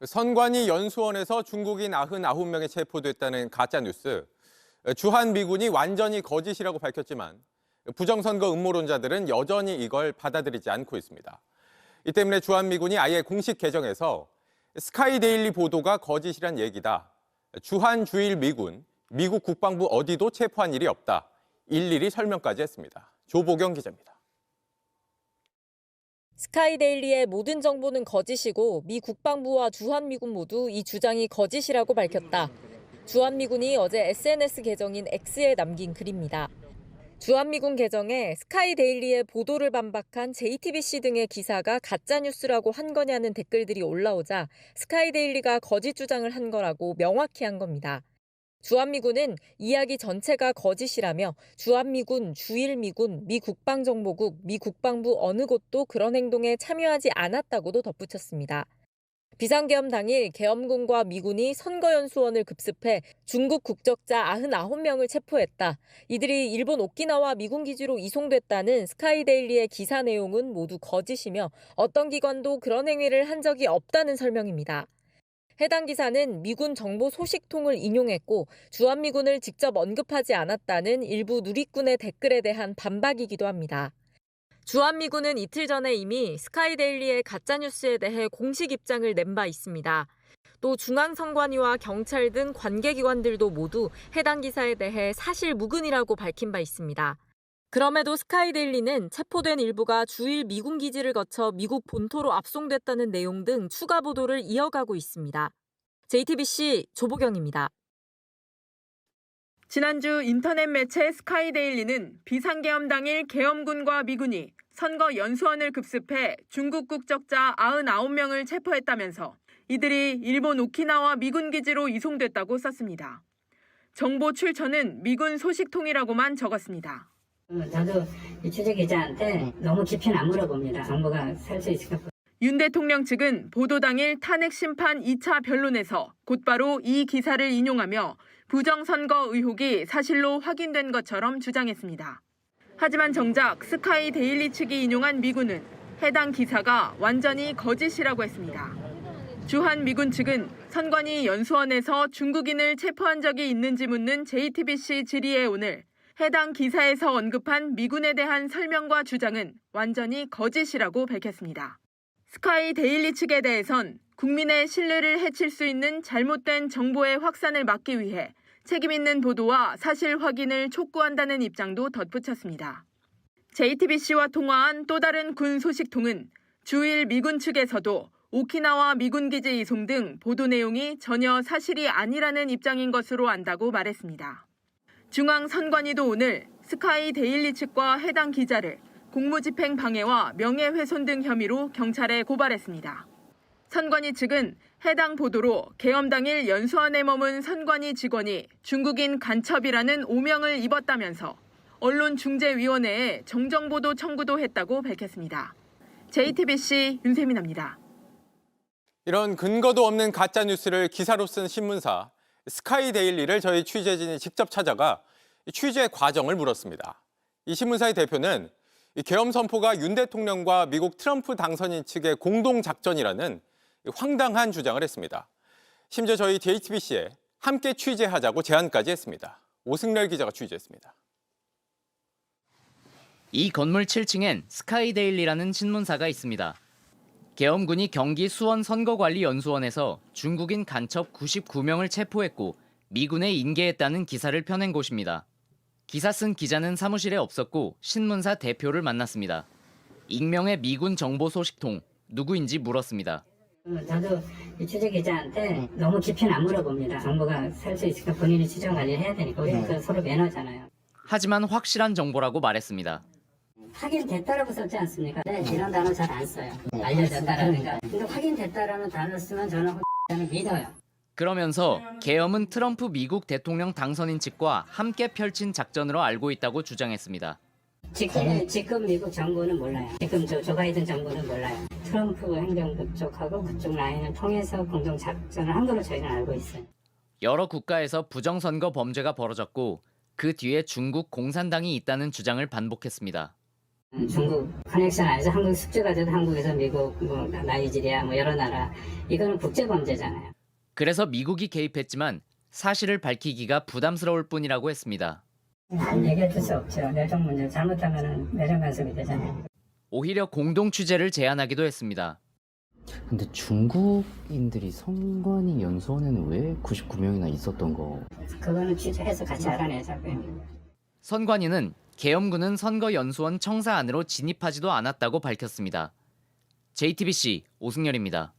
선관위 연수원에서 중국인 99명이 체포됐다는 가짜뉴스. 주한미군이 완전히 거짓이라고 밝혔지만 부정선거 음모론자들은 여전히 이걸 받아들이지 않고 있습니다. 이 때문에 주한미군이 아예 공식 계정에서 스카이데일리 보도가 거짓이란 얘기다. 주한주일 미군, 미국 국방부 어디도 체포한 일이 없다. 일일이 설명까지 했습니다. 조보경 기자입니다. 스카이데일리의 모든 정보는 거짓이고 미 국방부와 주한미군 모두 이 주장이 거짓이라고 밝혔다. 주한미군이 어제 SNS 계정인 X에 남긴 글입니다. 주한미군 계정에 스카이데일리의 보도를 반박한 JTBC 등의 기사가 가짜뉴스라고 한 거냐는 댓글들이 올라오자 스카이데일리가 거짓 주장을 한 거라고 명확히 한 겁니다. 주한미군은 이야기 전체가 거짓이라며 주한미군, 주일미군, 미 국방정보국, 미 국방부 어느 곳도 그런 행동에 참여하지 않았다고도 덧붙였습니다. 비상계엄 당일 계엄군과 미군이 선거연수원을 급습해 중국 국적자 99명을 체포했다. 이들이 일본 오키나와 미군 기지로 이송됐다는 스카이데일리의 기사 내용은 모두 거짓이며 어떤 기관도 그런 행위를 한 적이 없다는 설명입니다. 해당 기사는 미군 정보 소식통을 인용했고 주한미군을 직접 언급하지 않았다는 일부 누리꾼의 댓글에 대한 반박이기도 합니다. 주한미군은 이틀 전에 이미 스카이데일리의 가짜뉴스에 대해 공식 입장을 낸 바 있습니다. 또 중앙선관위와 경찰 등 관계기관들도 모두 해당 기사에 대해 사실 무근이라고 밝힌 바 있습니다. 그럼에도 스카이데일리는 체포된 일부가 주일 미군 기지를 거쳐 미국 본토로 압송됐다는 내용 등 추가 보도를 이어가고 있습니다. JTBC 조보경입니다. 지난주 인터넷 매체 스카이데일리는 비상계엄 당일 계엄군과 미군이 선거 연수원을 급습해 중국 국적자 99명을 체포했다면서 이들이 일본 오키나와 미군 기지로 이송됐다고 썼습니다. 정보 출처는 미군 소식통이라고만 적었습니다. 저도 이 취재 기자한테 너무 깊이는 안 물어봅니다. 정보가 살 수 있을까. 윤 대통령 측은 보도 당일 탄핵 심판 2차 변론에서 곧바로 이 기사를 인용하며 부정선거 의혹이 사실로 확인된 것처럼 주장했습니다. 하지만 정작 스카이데일리 측이 인용한 미군은 해당 기사가 완전히 거짓이라고 했습니다. 주한미군 측은 선관위 연수원에서 중국인을 체포한 적이 있는지 묻는 JTBC 질의에 오늘 해당 기사에서 언급한 미군에 대한 설명과 주장은 완전히 거짓이라고 밝혔습니다. 스카이데일리 측에 대해선 국민의 신뢰를 해칠 수 있는 잘못된 정보의 확산을 막기 위해 책임 있는 보도와 사실 확인을 촉구한다는 입장도 덧붙였습니다. JTBC와 통화한 또 다른 군 소식통은 주일 미군 측에서도 오키나와 미군 기지 이송 등 보도 내용이 전혀 사실이 아니라는 입장인 것으로 안다고 말했습니다. 중앙선관위도 오늘 스카이데일리 측과 해당 기자를 공무집행 방해와 명예훼손 등 혐의로 경찰에 고발했습니다. 선관위 측은 해당 보도로 계엄 당일 연수원에 머문 선관위 직원이 중국인 간첩이라는 오명을 입었다면서 언론중재위원회에 정정보도 청구도 했다고 밝혔습니다. JTBC 윤세민입니다. 이런 근거도 없는 가짜뉴스를 기사로 쓴 신문사 스카이데일리를 저희 취재진이 직접 찾아가 취재 과정을 물었습니다. 이 신문사의 대표는 이 계엄 선포가 윤 대통령과 미국 트럼프 당선인 측의 공동 작전이라는 황당한 주장을 했습니다. 심지어 저희 JTBC에 함께 취재하자고 제안까지 했습니다. 오승렬 기자가 취재했습니다. 이 건물 7층엔 스카이데일리라는 신문사가 있습니다. 계엄군이 경기 수원 선거관리연수원에서 중국인 간첩 99명을 체포했고 미군에 인계했다는 기사를 펴낸 곳입니다. 기사 쓴 기자는 사무실에 없었고 신문사 대표를 만났습니다. 익명의 미군 정보 소식통, 누구인지 물었습니다. 저도 이 취재 기자한테 너무 깊이는 안 물어봅니다. 정보가 살 수 있을까 본인이 시정 관리를 해야 되니까 우리는 그 서로 매너잖아요. 하지만 확실한 정보라고 말했습니다. 확인됐다라고 썼지 않습니까? 네, 이런 단어 잘 안 써요. 알려졌다라든가. 근데 확인됐다라는 단어를 쓰면 저는 믿어요. 그러면서 계엄은 트럼프 미국 대통령 당선인 측과 함께 펼친 작전으로 알고 있다고 주장했습니다. 지금 미국 정부는 몰라요. 지금 조 바이든 정부는 몰라요. 트럼프 행정부 쪽하고 그쪽 라인을 통해서 공동 작전을 한 걸로 저희는 알고 있어요. 여러 국가에서 부정선거 범죄가 벌어졌고 그 뒤에 중국 공산당이 있다는 주장을 반복했습니다. 중국 커넥션 안에서 한국 숙주가 돼도 한국에서 미국, 나이지리아, 여러 나라 이거는 국제범죄잖아요. 그래서 미국이 개입했지만 사실을 밝히기가 부담스러울 뿐이라고 했습니다. 안 얘기해 줄 수 없죠. 내정 문제 잘못하면 내정 간섭이 되잖아요. 오히려 공동 취재를 제안하기도 했습니다. 근데 중국인들이 선관위 연수원에는 왜 99명이나 있었던 거? 그거는 취재해서 같이 알아내자고요. 선관위는 계엄군은 선거연수원 청사 안으로 진입하지도 않았다고 밝혔습니다. JTBC 오승열입니다.